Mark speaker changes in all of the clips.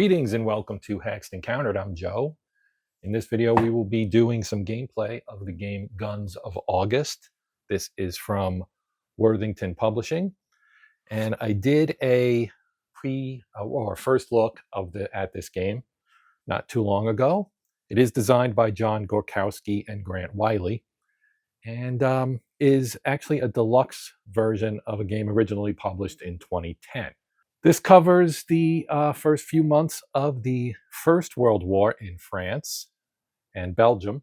Speaker 1: Greetings and welcome to Hexed Encountered. I'm Joe. In this video, we will be doing some gameplay of the game Guns of August. This is from Worthington Publishing, and I did a first look at this game not too long ago. It is designed by John Gorkowski and Grant Wylie, and is actually a deluxe version of a game originally published in 2010. This covers the first few months of the First World War in France and Belgium,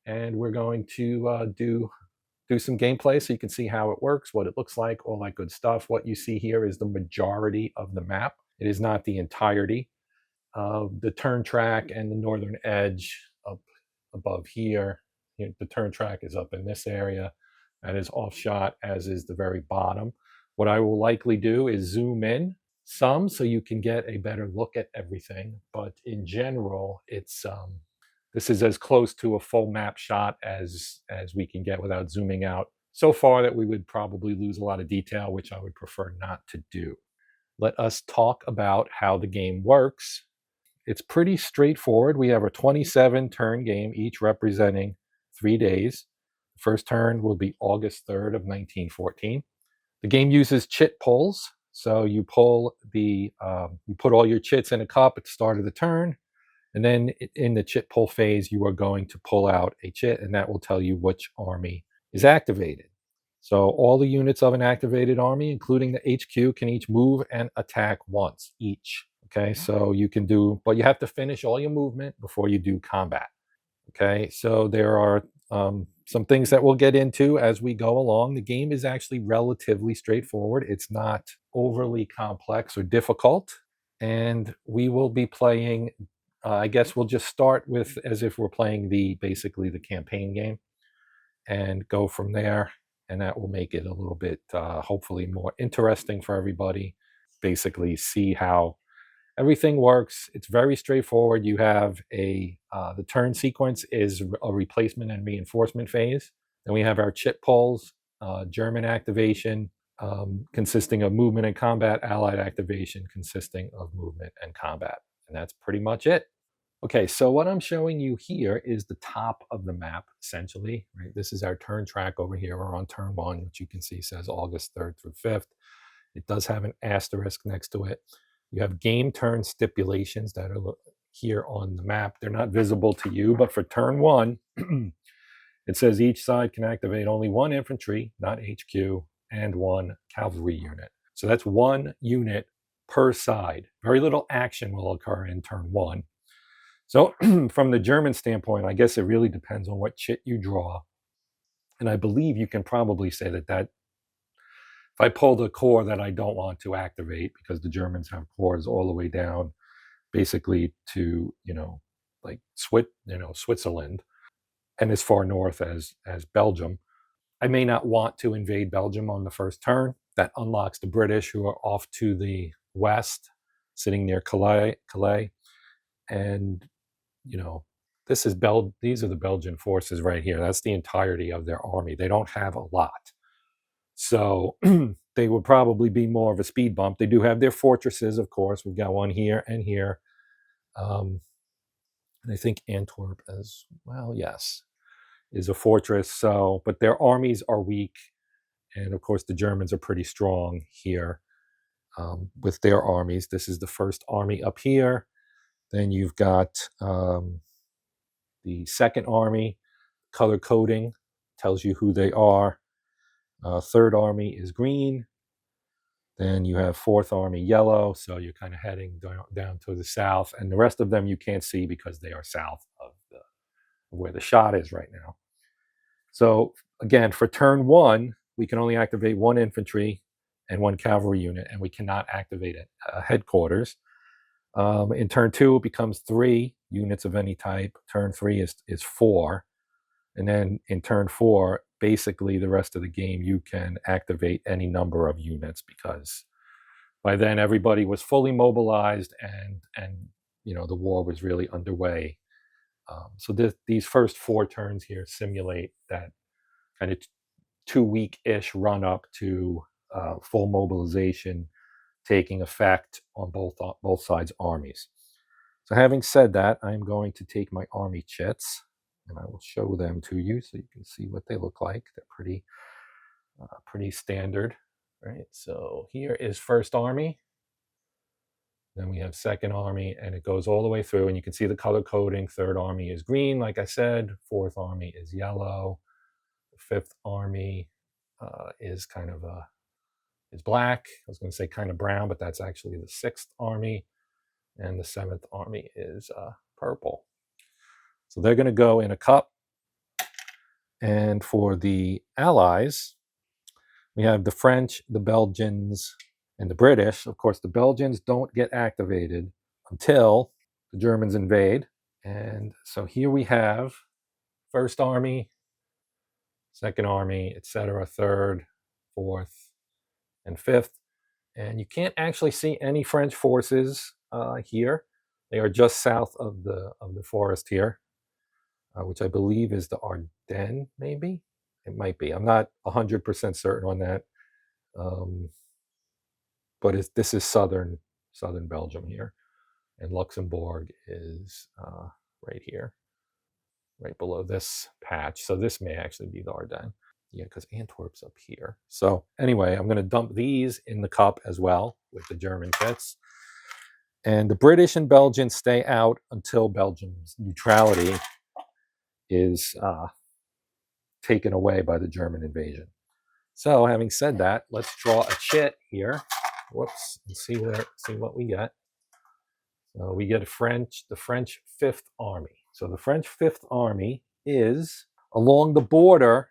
Speaker 1: and we're going to do some gameplay so you can see how it works, what it looks like, all that good stuff. What you see here is the majority of the map. It is not the entirety. The turn track and the northern edge up above here. The turn track is up in this area. That is offshot, as is the very bottom. What I will likely do is zoom in some so you can get a better look at everything, but in general it's this is as close to a full map shot as we can get without zooming out so far that we would probably lose a lot of detail, which I would prefer not to do. Let us talk about how the game works. It's pretty straightforward. We have a 27 turn game, each representing 3 days. The first turn will be August 3rd of 1914. The game uses chit pulls. So you pull you put all your chits in a cup at the start of the turn, and then in the chit pull phase, you are going to pull out a chit, and that will tell you which army is activated. So all the units of an activated army, including the HQ, can each move and attack once each. Okay, so you can do, but you have to finish all your movement before you do combat. Okay, so there are some things that we'll get into as we go along. The game is actually relatively straightforward. It's not overly complex or difficult, and we will be playing, I guess we'll just start with as if we're playing basically the campaign game and go from there, and that will make it a little bit hopefully more interesting for everybody. Basically see how everything works. It's very straightforward. You have the turn sequence is a replacement and reinforcement phase. Then we have our chit pulls, German activation consisting of movement and combat, Allied activation consisting of movement and combat. And that's pretty much it. Okay, so what I'm showing you here is the top of the map, essentially. Right? This is our turn track over here. We're on turn 1, which you can see says August 3rd through 5th. It does have an asterisk next to it. You have game turn stipulations that are here on the map. They're not visible to you, but for turn 1, it says each side can activate only 1 infantry, not HQ, and 1 cavalry unit. So that's 1 unit per side. Very little action will occur in turn 1. So from the German standpoint, I guess it really depends on what chit you draw. And I believe you can probably say that if I pull the core that I don't want to activate, because the Germans have cores all the way down basically to, like Switzerland, and as far north as Belgium, I may not want to invade Belgium on the first turn. That unlocks the British, who are off to the west, sitting near Calais. And, these are the Belgian forces right here. That's the entirety of their army. They don't have a lot. So they would probably be more of a speed bump. They do have their fortresses, of course. We've got one here and here. And I think Antwerp as well, yes, is a fortress. So, but their armies are weak. And of course, the Germans are pretty strong here with their armies. This is the first army up here. Then you've got the second army. Color coding tells you who they are. Third army is green. Then you have fourth army yellow, so you're kind of heading down to the south, and the rest of them you can't see because they are south of where the shot is right now. So again, for turn 1, we can only activate 1 infantry and 1 cavalry unit, and we cannot activate a headquarters. In turn 2, it becomes 3 units of any type. Turn 3 is 4, and then in turn 4, basically the rest of the game you can activate any number of units, because by then everybody was fully mobilized and the war was really underway. So these first 4 turns here simulate that kind of 2-week-ish run up to full mobilization taking effect on both sides' armies. So having said that, I'm going to take my army chits and I will show them to you so you can see what they look like. They're pretty standard, right? So here is First Army. Then we have Second Army, and it goes all the way through, and you can see the color coding. Third Army is green, like I said. Fourth Army is yellow. The Fifth Army is is black. I was going to say kind of brown, but that's actually the Sixth Army. And the Seventh Army is purple. So they're going to go in a cup. And for the Allies, we have the French, the Belgians, and the British. Of course, the Belgians don't get activated until the Germans invade. And so here we have First Army, Second Army, etc., Third, Fourth, and Fifth. And you can't actually see any French forces here. They are just south of the forest here, which I believe is the Ardennes, maybe? It might be. I'm not 100% certain on that. But this is southern Belgium here. And Luxembourg is right here, right below this patch. So this may actually be the Ardennes. Yeah, because Antwerp's up here. So anyway, I'm going to dump these in the cup as well with the German kits. And the British and Belgians stay out until Belgium's neutrality is taken away by the German invasion. So having said that, let's draw a chit here. Whoops, and see what we get. So we get the French Fifth Army. So the French Fifth Army is along the border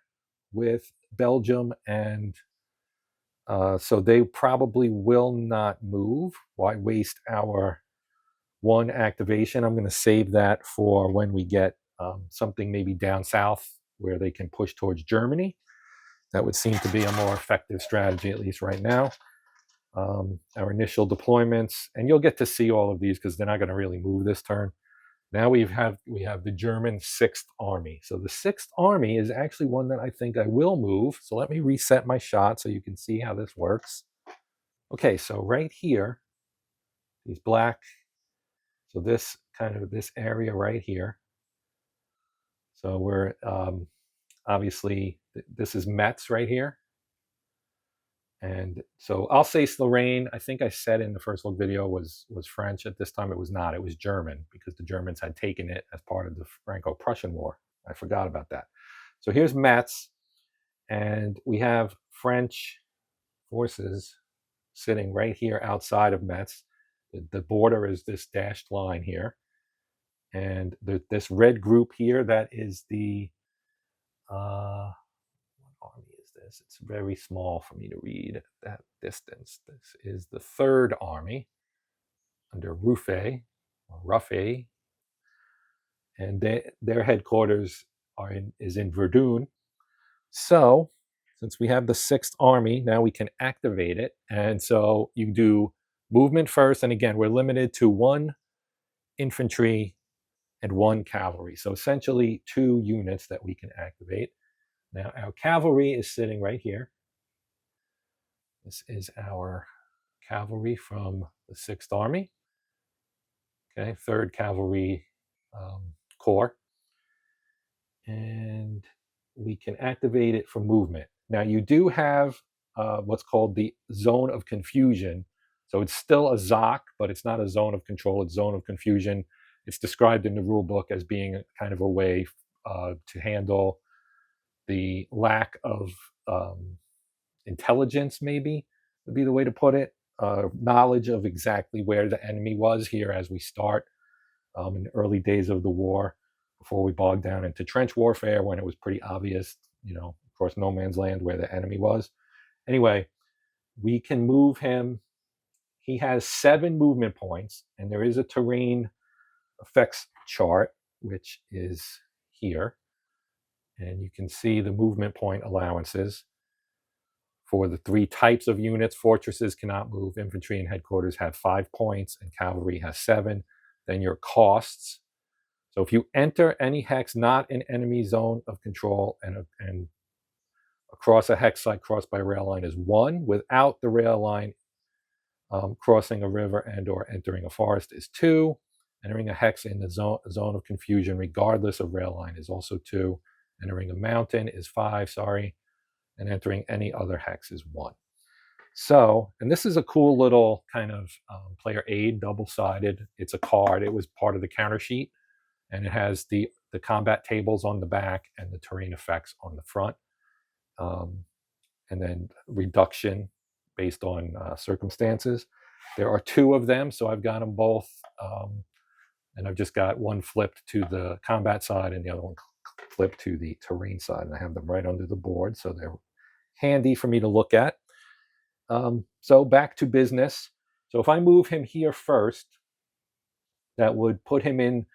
Speaker 1: with Belgium, and so they probably will not move. Why waste our one activation? I'm going to save that for when we get something maybe down south where they can push towards Germany. That would seem to be a more effective strategy, at least right now. Our initial deployments, and you'll get to see all of these because they're not going to really move this turn. Now we have the German Sixth Army. So the Sixth Army is actually one that I think I will move. So let me reset my shot so you can see how this works. Okay, so right here, these black, so this area right here. So we're obviously, this is Metz right here. And so Alsace-Lorraine, I think I said in the first look video was French. At this time it was not. It was German because the Germans had taken it as part of the Franco-Prussian War. I forgot about that. So here's Metz, and we have French forces sitting right here outside of Metz. The border is this dashed line here. And this red group here, that is the... what army is this? It's very small for me to read at that distance. This is the Third Army under Ruffey, and their headquarters is in Verdun. So since we have the Sixth Army, now we can activate it. And so you do movement first, and again, we're limited to 1 infantry and 1 cavalry. So essentially 2 units that we can activate. Now, our cavalry is sitting right here. This is our cavalry from the Sixth Army. Okay, 3rd Cavalry Corps. And we can activate it for movement. Now, you do have what's called the zone of confusion. So it's still a ZOC, but it's not a zone of control. It's zone of confusion. It's described in the rule book as being kind of a way to handle the lack of intelligence, maybe would be the way to put it. Knowledge of exactly where the enemy was here as we start in the early days of the war, before we bogged down into trench warfare when it was pretty obvious, of course, no man's land where the enemy was. Anyway, we can move him. He has 7 movement points, and there is a terrain effects chart, which is here. And you can see the movement point allowances for the 3 types of units. Fortresses cannot move. Infantry and headquarters have 5 points, and cavalry has 7. Then your costs. So if you enter any hex not in enemy zone of control and across a hex site crossed by a rail line is 1. Without the rail line, crossing a river and or entering a forest is 2. Entering a hex in the zone of confusion, regardless of rail line, is also 2. Entering a mountain is 5, sorry. And entering any other hex is 1. So, and this is a cool little kind of player aid, double-sided. It's a card. It was part of the counter sheet, and it has the combat tables on the back and the terrain effects on the front, and then reduction based on circumstances. There are 2 of them, so I've got them both, and I've just got one flipped to the combat side and the other one flipped to the terrain side, and I have them right under the board, so they're handy for me to look at. So back to business. So if I move him here first, that would put him in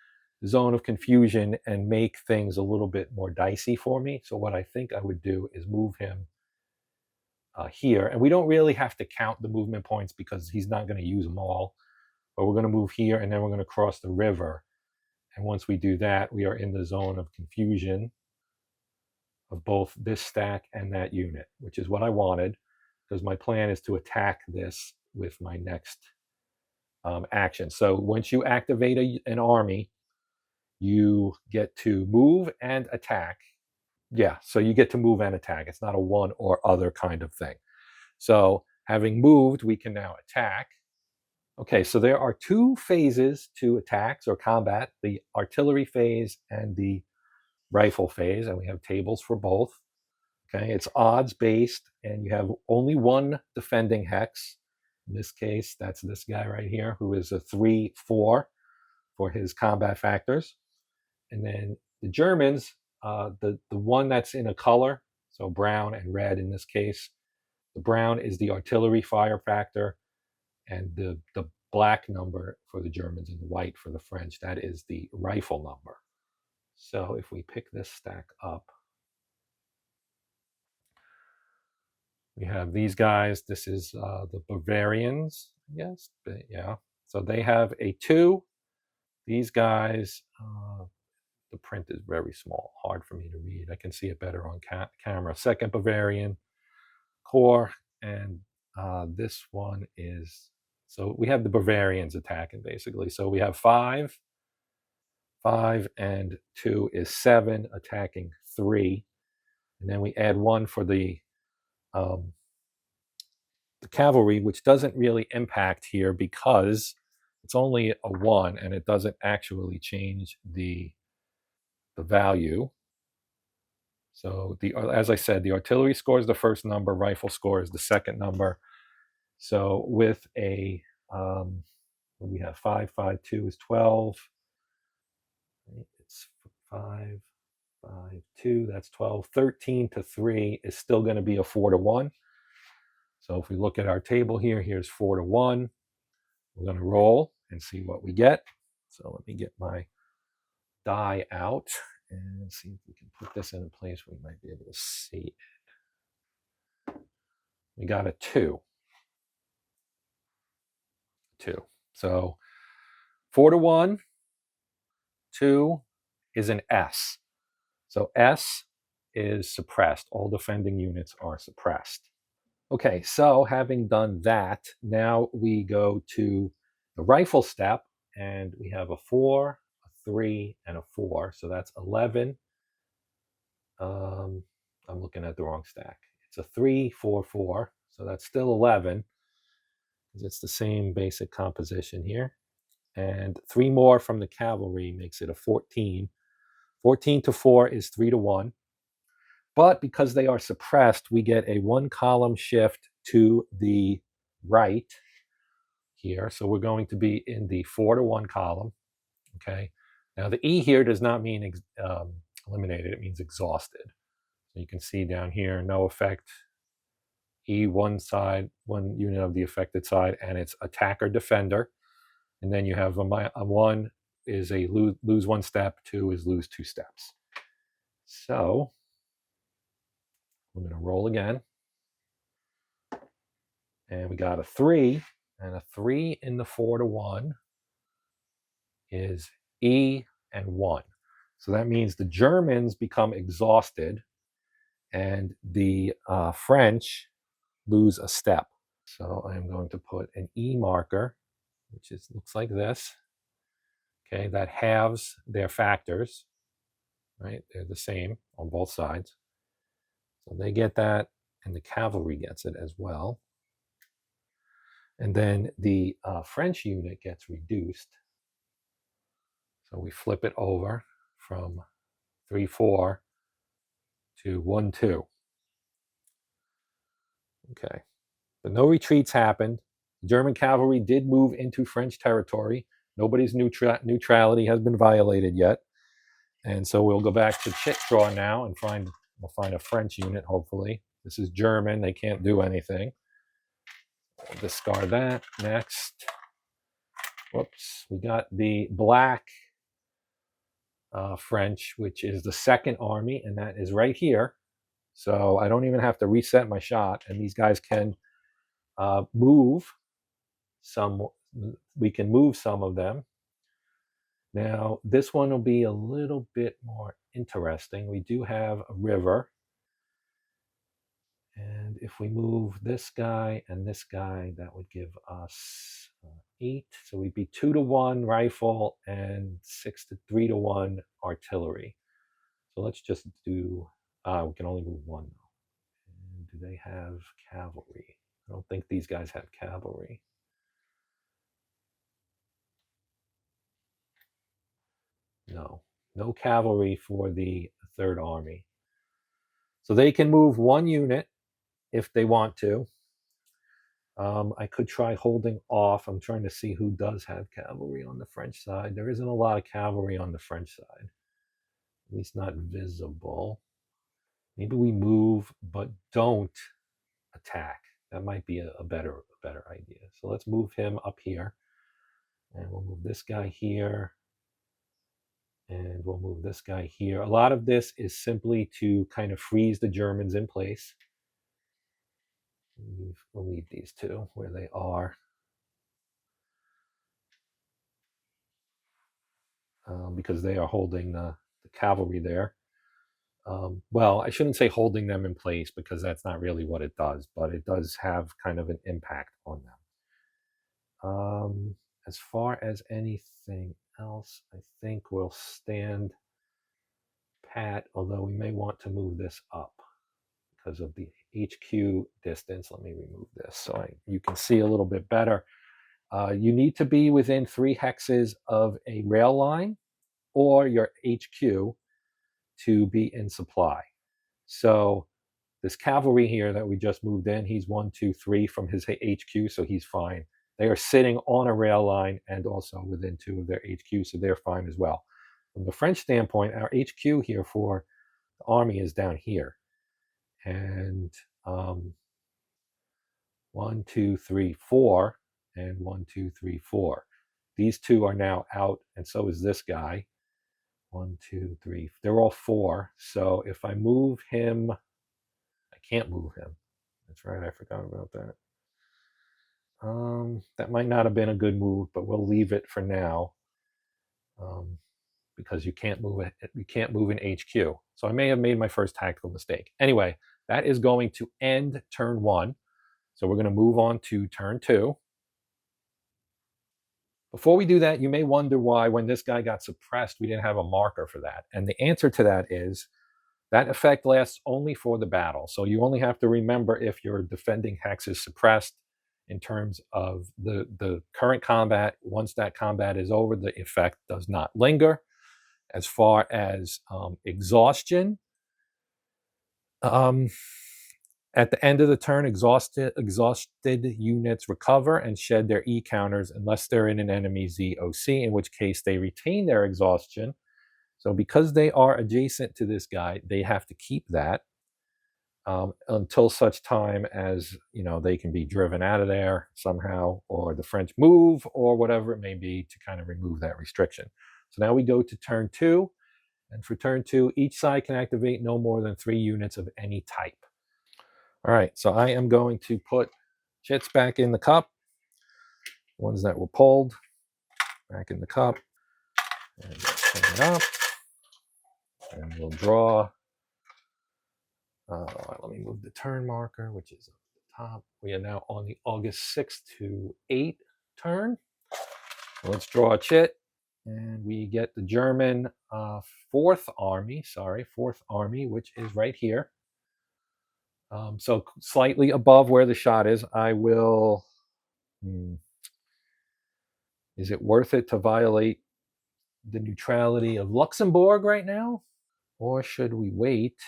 Speaker 1: the zone of confusion and make things a little bit more dicey for me. So what I think I would do is move him here. And we don't really have to count the movement points because he's not going to use them all. But we're going to move here, and then we're going to cross the river. And once we do that, we are in the zone of confusion of both this stack and that unit, which is what I wanted, because my plan is to attack this with my next action. So once you activate an army, you get to move and attack. Yeah, so you get to move and attack. It's not a one or other kind of thing. So having moved, we can now attack. Okay, so there are 2 phases to attacks or combat, the artillery phase and the rifle phase, and we have tables for both. Okay, it's odds based, and you have only 1 defending hex. In this case, that's this guy right here, who is a 3-4 for his combat factors. And then the Germans, the one that's in a color, so brown and red in this case, the brown is the artillery fire factor, and the black number for the Germans and the white for the French, that is the rifle number. So if we pick this stack up, we have these guys. This is the Bavarians, yes, yeah. So they have a 2. These guys, the print is very small, hard for me to read. I can see it better on camera. 2nd Bavarian Corps, and this one is, so we have the Bavarians attacking basically. So we have 5, and 2 is 7, attacking 3. And then we add 1 for the cavalry, which doesn't really impact here because it's only a 1 and it doesn't actually change the value. So as I said, the artillery score is the first number, rifle score is the second number. So with a we have 5, 5, 2 is 12. It's 5, 5, 2, that's 12. 13 to 3 is still going to be a 4 to 1. So if we look at our table here, here's 4 to 1. We're going to roll and see what we get. So let me get my die out and see if we can put this in a place where we might be able to see it. We got a 2. 2. So 4 to 1, 2 is an S. So S is suppressed. All defending units are suppressed. Okay, so having done that, now we go to the rifle step, and we have a 4, a 3, and a 4. So that's 11. I'm looking at the wrong stack. It's a 3, 4, 4. So that's still 11, because it's the same basic composition here. And 3 more from the cavalry makes it a 14. 14 to 4 is 3 to 1. But because they are suppressed, we get a 1 column shift to the right here. So we're going to be in the 4 to 1 column. Okay. Now the E here does not mean eliminated. It means exhausted. So you can see down here, no effect. E, one side, 1 unit of the affected side, and it's attacker defender. And then you have a 1 is a lose 1 step, 2 is lose 2 steps. So we're going to roll again. And we got a 3, and a 3 in the 4 to 1 is E and 1. So that means the Germans become exhausted, and the French lose a step. So I'm going to put an E marker, which looks like this. Okay, that halves their factors, right? They're the same on both sides. So they get that, and the cavalry gets it as well. And then the French unit gets reduced. So we flip it over from 3-4 to 1-2. Okay, but no retreats happened. German cavalry did move into French territory. Nobody's neutrality has been violated yet. And so we'll go back to chit draw now and we'll find a French unit, hopefully. This is German. They can't do anything. We'll discard that. Next. Whoops. We got the black French, which is the second army, and that is right here. So I don't even have to reset my shot, and these guys can move some. We can move some of them. Now, this one will be a little bit more interesting. We do have a river. And if we move this guy and this guy, that would give us 8. So we'd be 2-1 rifle and 3-1 artillery. So let's just do, we can only move 1 though. And do they have cavalry? I don't think these guys have cavalry. No cavalry for the Third Army. So they can move 1 unit if they want to. I could try holding off. I'm trying to see who does have cavalry on the French side. There isn't a lot of cavalry on the French side, at least not visible. Maybe we move but don't attack. That might be a better idea. So let's move him up here, and we'll move this guy here, and we'll move this guy here. A lot of this is simply to kind of freeze the Germans in place. We'll leave these two where they are. Because they are holding the cavalry there. Well, I shouldn't say holding them in place because that's not really what it does, but it does have kind of an impact on them. As far as anything else, I think we'll stand pat, although we may want to move this up because of the HQ distance. Let me remove this so you can see a little bit better. You need to be within 3 hexes of a rail line or your HQ to be in supply. So this cavalry here that we just moved in, he's 1, 2, 3 from his HQ, so he's fine. They are sitting on a rail line and also within 2 of their HQ, so they're fine as well. From the French standpoint, our HQ here for the army is down here. And 1, 2, 3, 4, and 1, 2, 3, 4. These 2 are now out, and so is this guy. 1, 2, 3. They're all 4. So if I move him, I can't move him. That's right. I forgot about that. That might not have been a good move, but we'll leave it for now. Because you can't move it. You can't move an HQ. So I may have made my first tactical mistake. Anyway, that is going to end turn 1. So we're going to move on to turn 2. Before we do that, you may wonder why when this guy got suppressed, we didn't have a marker for that. And the answer to that is that effect lasts only for the battle. So you only have to remember if your defending hex is suppressed in terms of the current combat. Once that combat is over, the effect does not linger. As far as exhaustion, at the end of the turn, exhausted units recover and shed their E counters unless they're in an enemy ZOC, in which case they retain their exhaustion. So because they are adjacent to this guy, they have to keep that until such time as they can be driven out of there somehow, or the French move, or whatever it may be to kind of remove that restriction. So now we go to turn 2. And for turn 2, each side can activate no more than 3 units of any type. All right, so I am going to put chits back in the cup. Ones that were pulled back in the cup. And turn it up. And we'll draw. Let me move the turn marker, which is up at the top. We are now on the August 6th to 8 turn. So let's draw a chit. And we get the German Fourth Army, which is right here. So slightly above where the shot is. I will... Is it worth it to violate the neutrality of Luxembourg right now? Or should we wait?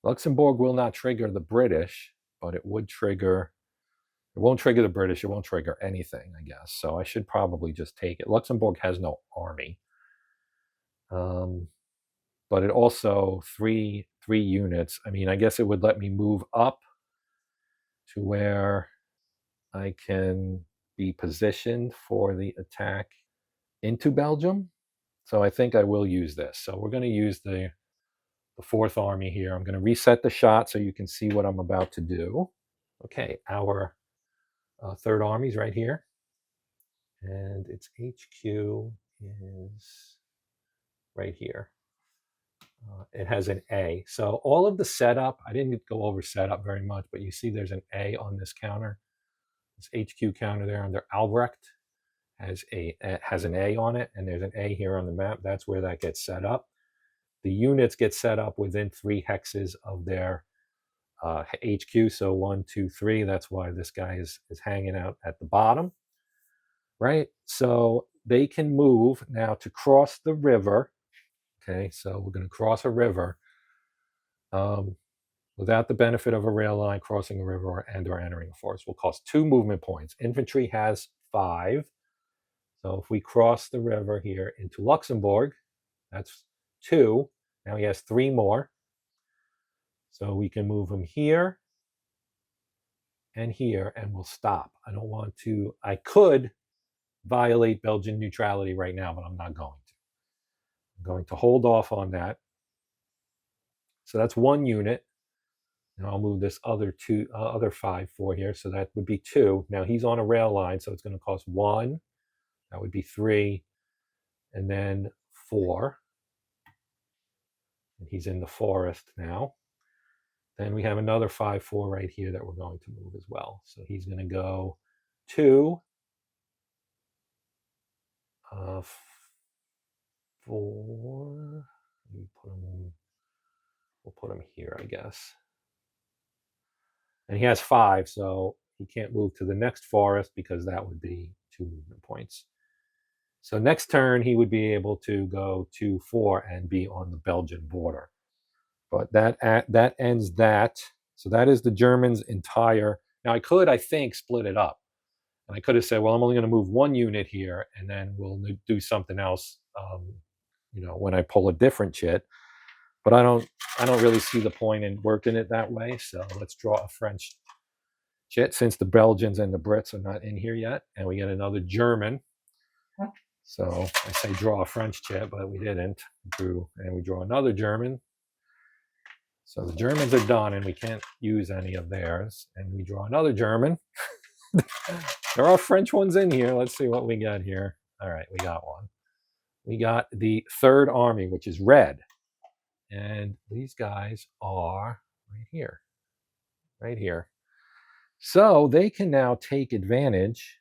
Speaker 1: Luxembourg will not trigger the British, but it would trigger... It won't trigger the British. It won't trigger anything, I guess. So I should probably just take it. Luxembourg has no army. But it also three units. I mean, I guess it would let me move up to where I can be positioned for the attack into Belgium. So I think I will use this. So we're going to use the Fourth Army here. I'm going to reset the shot so you can see what I'm about to do. Okay, our Third Army is right here. And its HQ is right here. It has an A. So all of the setup, I didn't go over setup very much, but you see there's an A on this counter. This HQ counter there under Albrecht has an A on it, and there's an A here on the map. That's where that gets set up. The units get set up within 3 hexes of their HQ. So 1, 2, 3. That's why this guy is hanging out at the bottom, right? So they can move now to cross the river. Okay, so we're going to cross a river without the benefit of a rail line. Crossing a river or entering a forest will cost 2 movement points. Infantry has 5. So if we cross the river here into Luxembourg, that's 2. Now he has 3 more. So we can move him here, and we'll stop. I don't want to... I could violate Belgian neutrality right now, but I'm not going to. I'm going to hold off on that. So that's 1 unit. Now I'll move this other 5, 4 here. So that would be 2. Now he's on a rail line, so it's going to cost 1. That would be 3. And then 4. And he's in the forest now. Then we have another 5, 4 right here that we're going to move as well. So he's going to go 2, 4. We'll put him here, I guess. And he has 5, so he can't move to the next forest because that would be 2 movement points. So next turn, he would be able to go 2, 4 and be on the Belgian border. But that ends that. So that is the Germans' entire... Now I could, I think, split it up. And I could have said, well, I'm only going to move 1 unit here, and then we'll do something else, when I pull a different chit. But I don't really see the point in working it that way. So let's draw a French chit, since the Belgians and the Brits are not in here yet. And we get another German. So I say draw a French chit, but we didn't. And we draw another German. So the Germans are done, and we can't use any of theirs. And we draw another German. There are French ones in here. Let's see what we got here. All right, we got one. We got the Third Army, which is red. And these guys are right here. So they can now take advantage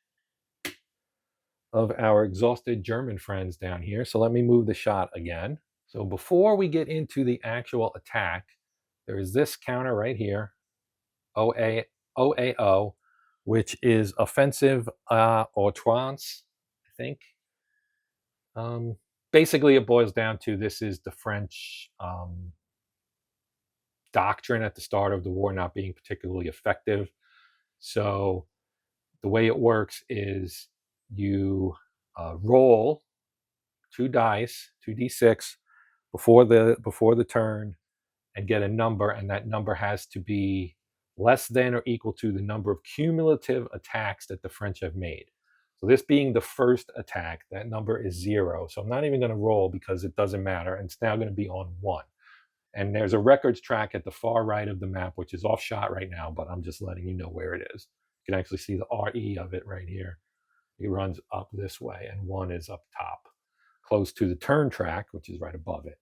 Speaker 1: of our exhausted German friends down here. So let me move the shot again. So before we get into the actual attack, there is this counter right here, OAO, which is offensive outrance, I think. Basically, it boils down to this is the French doctrine at the start of the war not being particularly effective. So the way it works is you roll 2 dice, 2d6, before the turn, and get a number, and that number has to be less than or equal to the number of cumulative attacks that the French have made. So this being the first attack, that number is 0. So I'm not even going to roll because it doesn't matter. And it's now going to be on 1. And there's a records track at the far right of the map, which is off shot right now, but I'm just letting you know where it is. You can actually see the RE of it right here. It runs up this way, and 1 is up top, close to the turn track, which is right above it.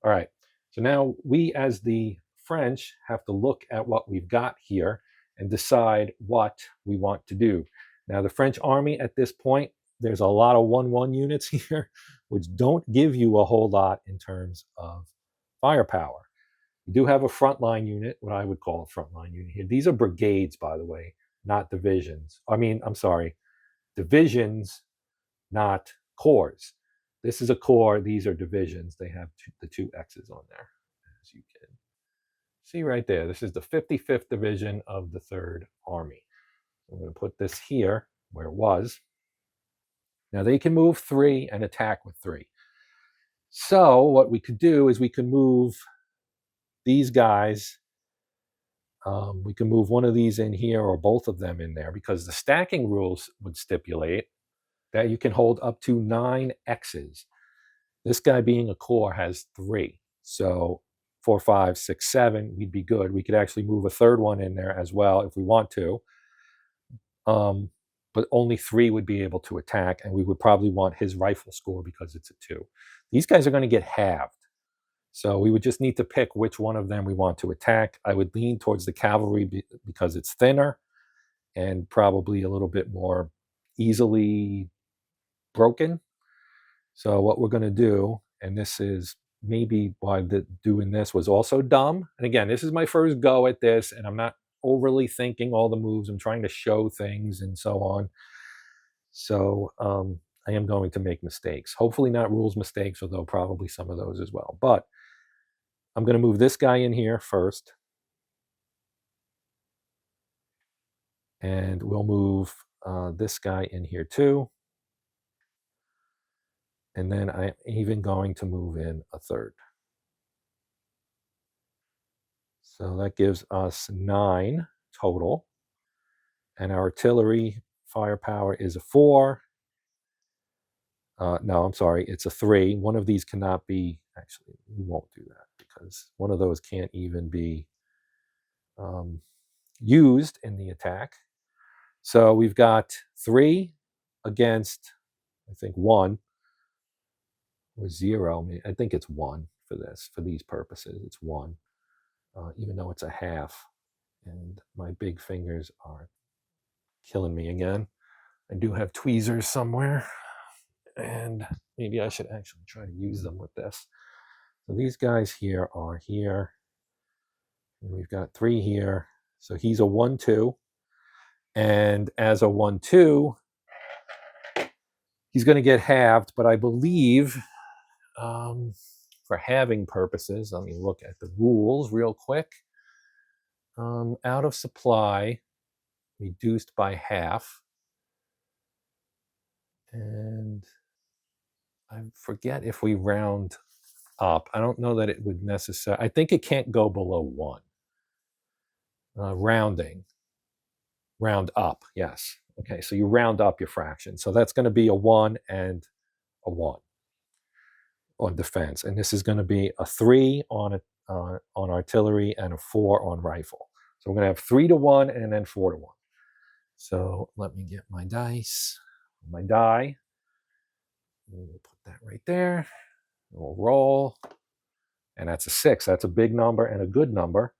Speaker 1: All right. So now we, as the French, have to look at what we've got here and decide what we want to do. Now, the French army at this point, there's a lot of 1-1 units here, which don't give you a whole lot in terms of firepower. You do have a frontline unit, what I would call a frontline unit here. These are brigades, by the way, not divisions. I'm sorry, divisions, not corps. This is a corps. These are divisions. They have the two X's on there, as you can see right there. This is the 55th Division of the 3rd Army. I'm going to put this here where it was. Now they can move 3 and attack with 3. So what we could do is we can move these guys. We can move one of these in here or both of them in there, because the stacking rules would stipulate that you can hold up to 9 X's. This guy, being a corps, has 3. So 4, 5, 6, 7, we'd be good. We could actually move a third one in there as well if we want to. But only 3 would be able to attack, and we would probably want his rifle score because it's a 2. These guys are going to get halved. So we would just need to pick which one of them we want to attack. I would lean towards the cavalry because it's thinner and probably a little bit more easily broken. So what we're going to do, and this is maybe why doing this was also dumb. And again, this is my first go at this, and I'm not overly thinking all the moves. I'm trying to show things and so on. So I am going to make mistakes. Hopefully not rules mistakes, although probably some of those as well. But I'm going to move this guy in here first. And we'll move this guy in here too. And then I'm even going to move in a third. So that gives us 9 total. And our artillery firepower is a 4. No, I'm sorry, it's a 3. One of these cannot be, actually, we won't do that because one of those can't even be used in the attack. So we've got 3 against, I think, 1 or 0. I think it's 1 for this, for these purposes. It's 1, even though it's a half. And my big fingers are killing me again. I do have tweezers somewhere, and maybe I should actually try to use them with this. So these guys here are here, and we've got 3 here. So he's a 1-2, and as a 1-2, he's going to get halved. But I believe, for halving purposes, let me look at the rules real quick. Out of supply, reduced by half. And I forget if we round up. I don't know that it would necessarily. I think it can't go below 1. Rounding. Round up, yes. Okay, so you round up your fraction. So that's going to be a 1 and a 1 on defense. And this is going to be a 3 on artillery and a 4 on rifle. So we're going to have 3 to 1 and then 4 to 1. So let me get my dice, my die. We'll put that right there. We'll roll. And that's a 6. That's a big number and a good number.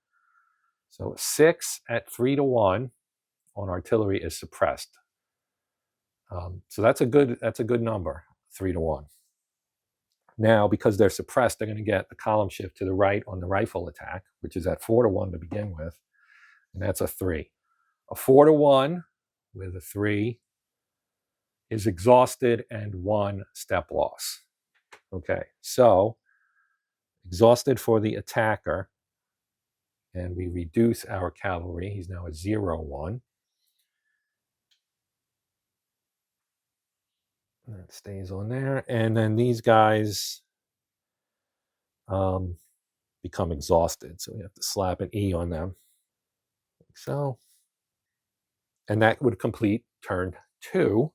Speaker 1: So 6 at 3 to 1 on artillery is suppressed. So that's a good number, 3 to 1. Now, because they're suppressed, they're going to get a column shift to the right on the rifle attack, which is at 4 to 1 to begin with. And that's a 3. A 4 to 1 with a 3 is exhausted and 1 step loss. Okay, so exhausted for the attacker, and we reduce our cavalry. He's now a 0-1. That stays on there. And then these guys become exhausted. So we have to slap an E on them. Like so. And that would complete turn 2.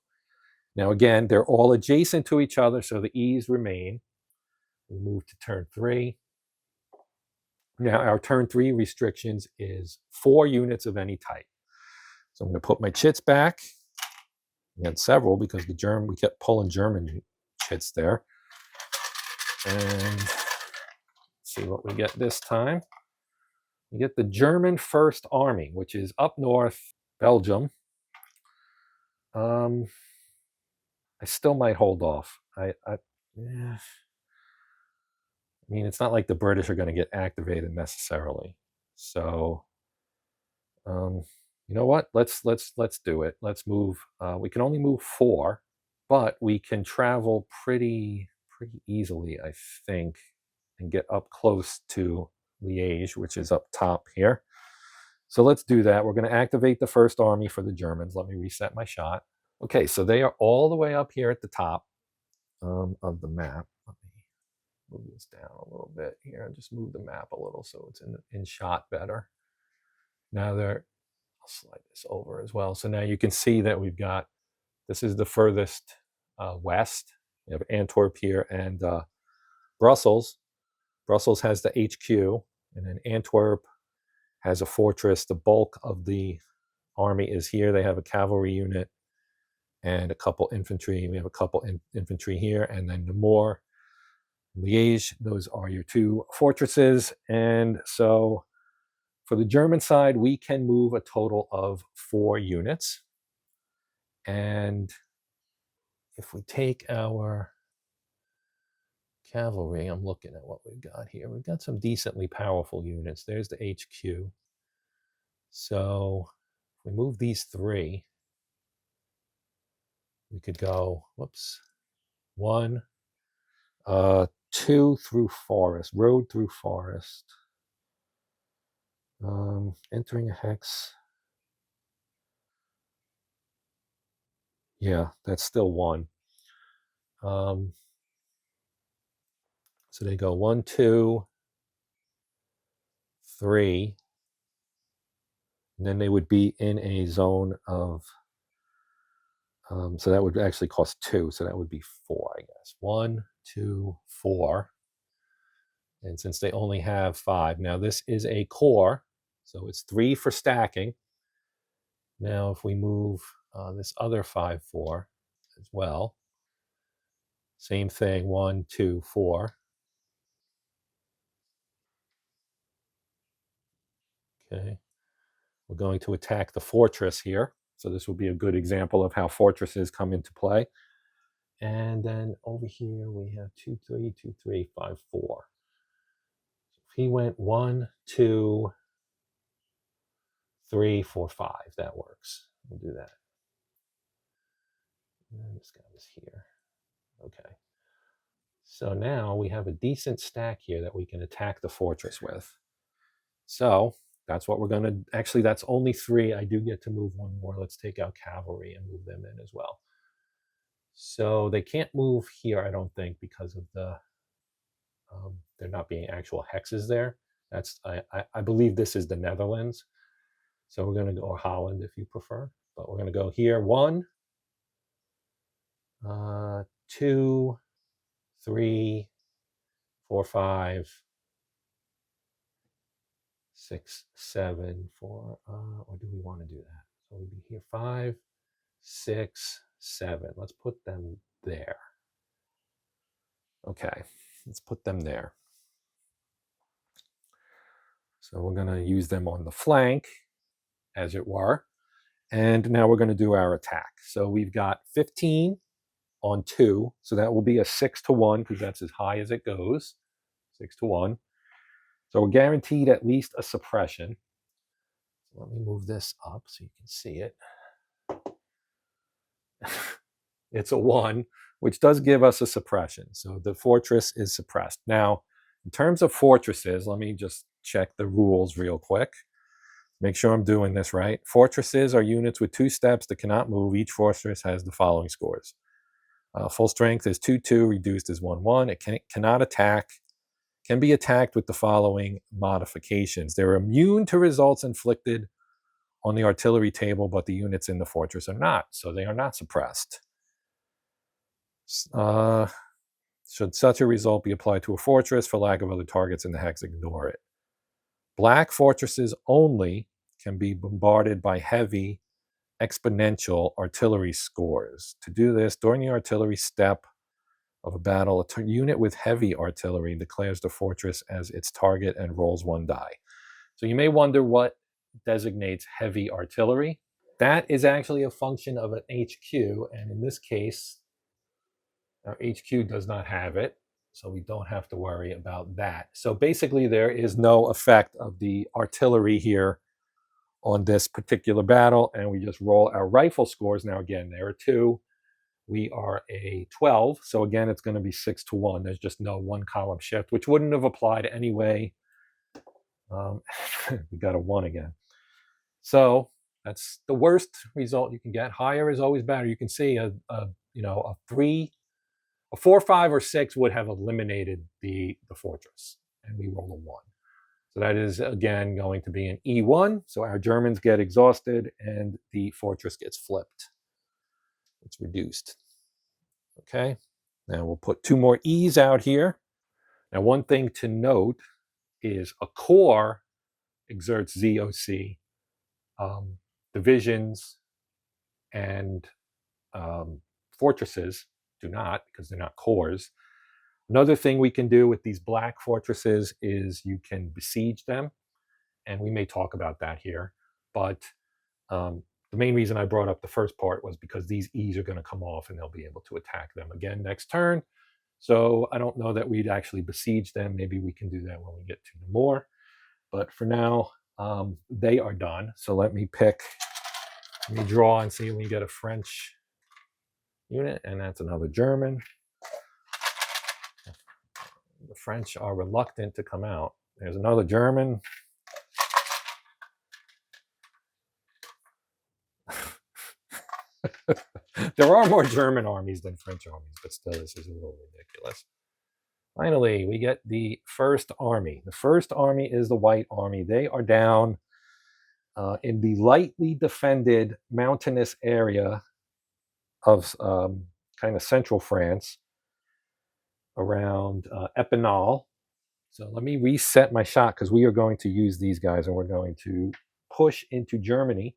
Speaker 1: Now again, they're all adjacent to each other, so the E's remain. We move to turn 3. Now our turn 3 restrictions is 4 units of any type. So I'm going to put my chits back. We had several because we kept pulling German chits there. And let's see what we get this time. We get the German First Army, which is up north, Belgium. I still might hold off. Yeah. I mean, it's not like the British are going to get activated necessarily. So, you know what? Let's do it. Let's move. We can only move 4, but we can travel pretty easily, I think, and get up close to Liege, which is up top here. So let's do that. We're going to activate the first army for the Germans. Let me reset my shot. Okay, so they are all the way up here at the top of the map. Let me move this down a little bit here. Just move the map a little so it's in shot better. Now I'll slide this over as well. So now you can see that we've got, this is the furthest west. We have Antwerp here and Brussels. Brussels has the HQ, and then Antwerp has a fortress. The bulk of the army is here. They have a cavalry unit and a couple infantry. We have a couple infantry here, and then Namur, Liege. Those are your 2 fortresses. And so for the German side, we can move a total of 4 units. And if we take our cavalry, I'm looking at what we've got here. We've got some decently powerful units. There's the HQ. So if we move these 3, we could go, whoops, 1, 2 through forest, road through forest. Entering a hex. Yeah, that's still 1. So they go 1, 2, 3, and then they would be in a zone of, so that would actually cost 2, so that would be 4, I guess. 1, 2, 4. And since they only have 5, now this is a core, so it's 3 for stacking. Now if we move this other 5, 4 as well, same thing, 1, 2, 4. Okay, we're going to attack the fortress here. So this will be a good example of how fortresses come into play. And then over here we have 2, 3, 2, 3, 5, 4. So if he went 1, 2, 3, 4, 5, that works. We'll do that. And this guy was here. Okay. So now we have a decent stack here that we can attack the fortress with. So that's what we're going to, actually that's only 3. I do get to move 1 more. Let's take out cavalry and move them in as well. So they can't move here, I don't think, because of the, there not being actual hexes there. That's, I believe this is the Netherlands. So we're going to go, or Holland if you prefer, but we're going to go here. 1, 2, 3, 4, 5, 6, 7, 4, or do we want to do that? So we'd be here 5, 6, 7. Let's put them there. Okay, let's put them there. So we're going to use them on the flank, as it were. And now we're going to do our attack. So we've got 15 on 2. So that will be a 6-1 because that's as high as it goes. 6-1. So we're guaranteed at least a suppression. So let me move this up so you can see it. It's a 1, which does give us a suppression. So the fortress is suppressed. Now, in terms of fortresses, let me just check the rules real quick. Make sure I'm doing this right. Fortresses are units with 2 steps that cannot move. Each fortress has the following scores. Full strength is 2-2, reduced is 1-1. It cannot attack. Can be attacked with the following modifications. They're immune to results inflicted on the artillery table, but the units in the fortress are not, so they are not suppressed. Should such a result be applied to a fortress for lack of other targets in the hex, ignore it. Black fortresses only can be bombarded by heavy exponential artillery scores. To do this, during the artillery step of a battle, a unit with heavy artillery declares the fortress as its target and rolls 1 die. So you may wonder what designates heavy artillery. That is actually a function of an HQ, and in this case, Our HQ does not have it, so we don't have to worry about that. So basically there is no effect of the artillery here on this particular battle, and we just roll our rifle scores. Now again, there are 2. We are a 12, so again it's going to be 6-1. There's just no 1 column shift, which wouldn't have applied anyway. We got a 1 again. So that's the worst result you can get. Higher is always better. You can see a 3, a 4, 5, or 6 would have eliminated the fortress, and we roll a 1. So that is, again, going to be an E1. So our Germans get exhausted, and the fortress gets flipped. It's reduced. Okay. Now we'll put 2 more E's out here. Now, one thing to note is a corps exerts ZOC. Divisions and fortresses do not, because they're not corps. Another thing we can do with these black fortresses is you can besiege them, and we may talk about that here. But the main reason I brought up the first part was because these E's are going to come off and they'll be able to attack them again next turn. So I don't know that we'd actually besiege them. Maybe we can do that when we get to the more. But for now, they are done. So let me draw and see if we can get a French unit, and that's another German. The French are reluctant to come out. There's another German. There are more German armies than French armies, but still, this is a little ridiculous. Finally, we get the first army. The first army is the White Army. They are down in the lightly defended mountainous area of kind of central France around Epinal. So let me reset my shot, because we are going to use these guys and we're going to push into Germany.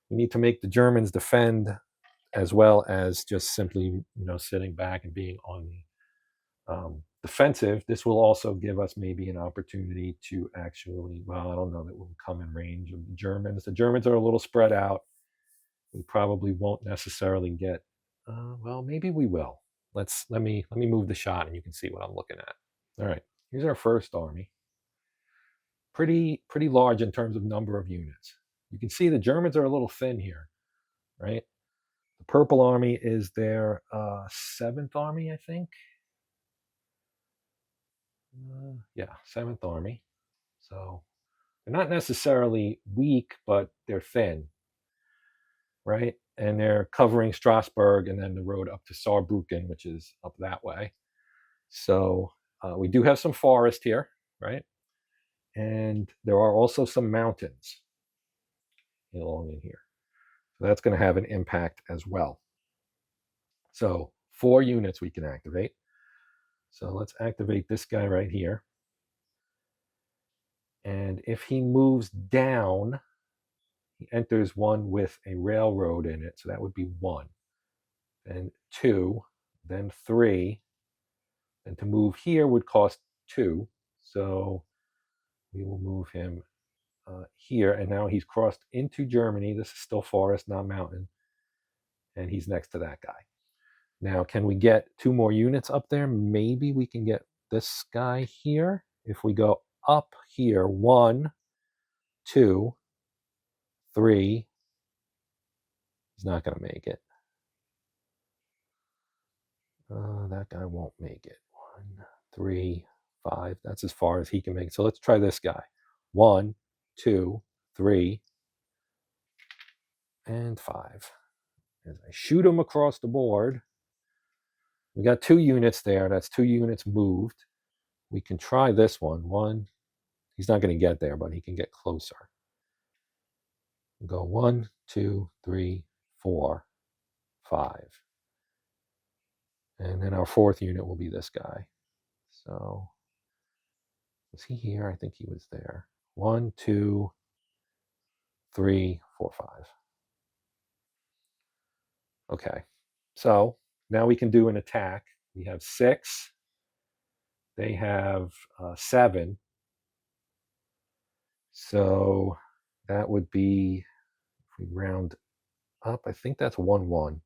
Speaker 1: We need to make the Germans defend as well as just simply, sitting back and being on the defensive. This will also give us maybe an opportunity to actually, well, I don't know that we'll come in range of the Germans. The Germans are a little spread out. We probably won't necessarily get, well, maybe we will. Let me move the shot and you can see what I'm looking at. All right, here's our first army. Pretty large in terms of number of units. You can see the Germans are a little thin here, right? The Purple Army is their 7th Army, I think. Yeah, 7th Army. So they're not necessarily weak, but they're thin, right? And they're covering Strasbourg and then the road up to Saarbrücken, which is up that way. So we do have some forest here, right? And there are also some mountains along in here. So that's going to have an impact as well. So 4 units we can activate. So let's activate this guy right here. And if he moves down, he enters one with a railroad in it. So that would be 1. Then 2. Then 3. And to move here would cost 2. So we will move him here. And now he's crossed into Germany. This is still forest, not mountain. And he's next to that guy. Now, can we get 2 more units up there? Maybe we can get this guy here. If we go up here, 1, 2, 3. He's not going to make it. That guy won't make it. 1, 3, 5. That's as far as he can make it. So let's try this guy. 1, 2, 3, and 5. As I shoot him across the board, we got 2 units there. That's 2 units moved. We can try this one. 1. He's not going to get there, but he can get closer. Go 1, 2, 3, 4, 5. And then our 4th unit will be this guy. So, was he here? I think he was there. 1, 2, 3, 4, 5. Okay. So now we can do an attack. We have 6. They have 7. So that would be, if we round up, I think that's 1, 1.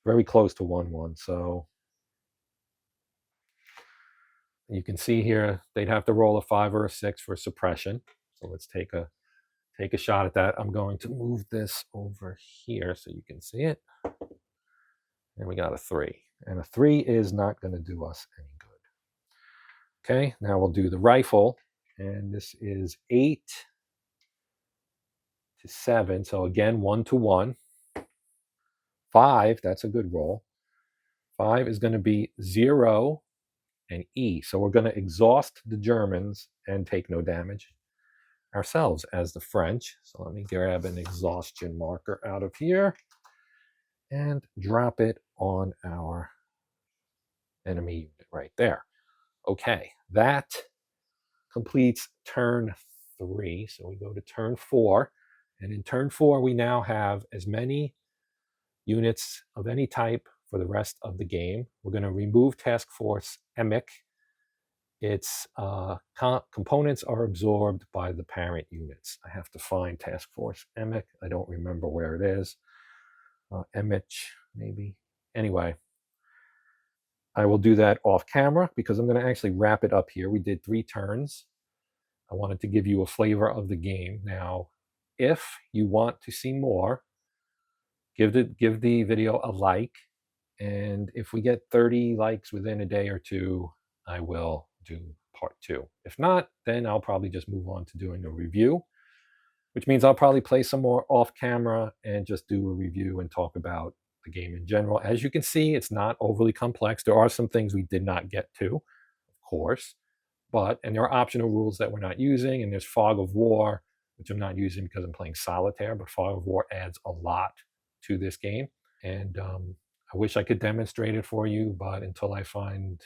Speaker 1: very close to 1-1. So you can see here they'd have to roll a 5 or a 6 for suppression. So let's take a shot at that. I'm going to move this over here so you can see it. And we got a 3. And a 3 is not going to do us any good. Okay, now we'll do the rifle. And this is 8 to 7. So again, 1-1. 5, that's a good roll. 5 is going to be 0 and E. So we're going to exhaust the Germans and take no damage ourselves as the French. So let me grab an exhaustion marker out of here and drop it on our enemy unit right there. Okay, that completes turn 3. So we go to turn 4. And in turn 4, we now have as many units of any type for the rest of the game. We're going to remove Task Force EMIC. Its components are absorbed by the parent units. I have to find Task Force EMIC. I don't remember where it is. EMIC, maybe. Anyway, I will do that off camera because I'm going to actually wrap it up here. We did 3 turns. I wanted to give you a flavor of the game. Now, if you want to see more, give the video a like. And if we get 30 likes within a day or two, I will do part 2. If not, then I'll probably just move on to doing a review, which means I'll probably play some more off camera and just do a review and talk about the game in general. As you can see, it's not overly complex. There are some things we did not get to, of course, and there are optional rules that we're not using, and there's Fog of War, which I'm not using because I'm playing solitaire, but Fog of War adds a lot to this game. And I wish I could demonstrate it for you, but until I find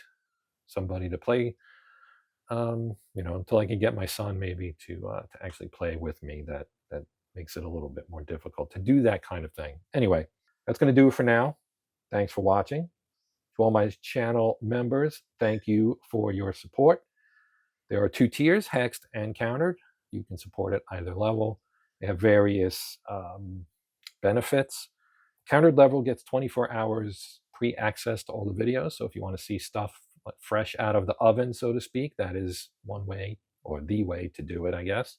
Speaker 1: somebody to play, until I can get my son maybe to actually play with me, that makes it a little bit more difficult to do that kind of thing. Anyway, that's going to do it for now. Thanks for watching. To all my channel members, thank you for your support. There are 2 tiers, hexed and countered. You can support at either level. They have various benefits. Countered level gets 24 hours pre-access to all the videos. So if you want to see stuff fresh out of the oven, so to speak, that is one way, or the way to do it, I guess.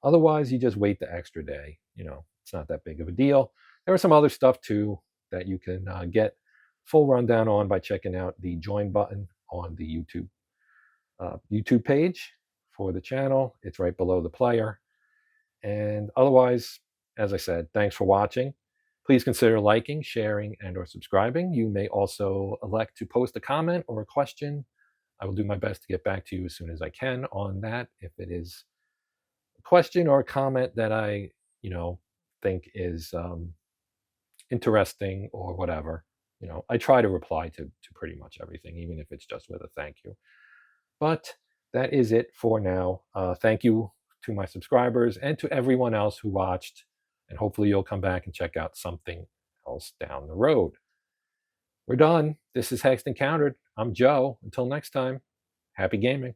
Speaker 1: Otherwise, you just wait the extra day. It's not that big of a deal. There are some other stuff too that you can get full rundown on by checking out the join button on the YouTube page for the channel. It's right below the player. And otherwise, as I said, thanks for watching. Please consider liking, sharing, and or subscribing. You may also elect to post a comment or a question. I will do my best to get back to you as soon as I can on that. If it is a question or a comment that I, think is interesting or whatever, I try to reply to pretty much everything, even if it's just with a thank you. But that is it for now. Thank you to my subscribers and to everyone else who watched. And hopefully you'll come back and check out something else down the road. We're done. This is Hexed and Countered. I'm Joe. Until next time, happy gaming.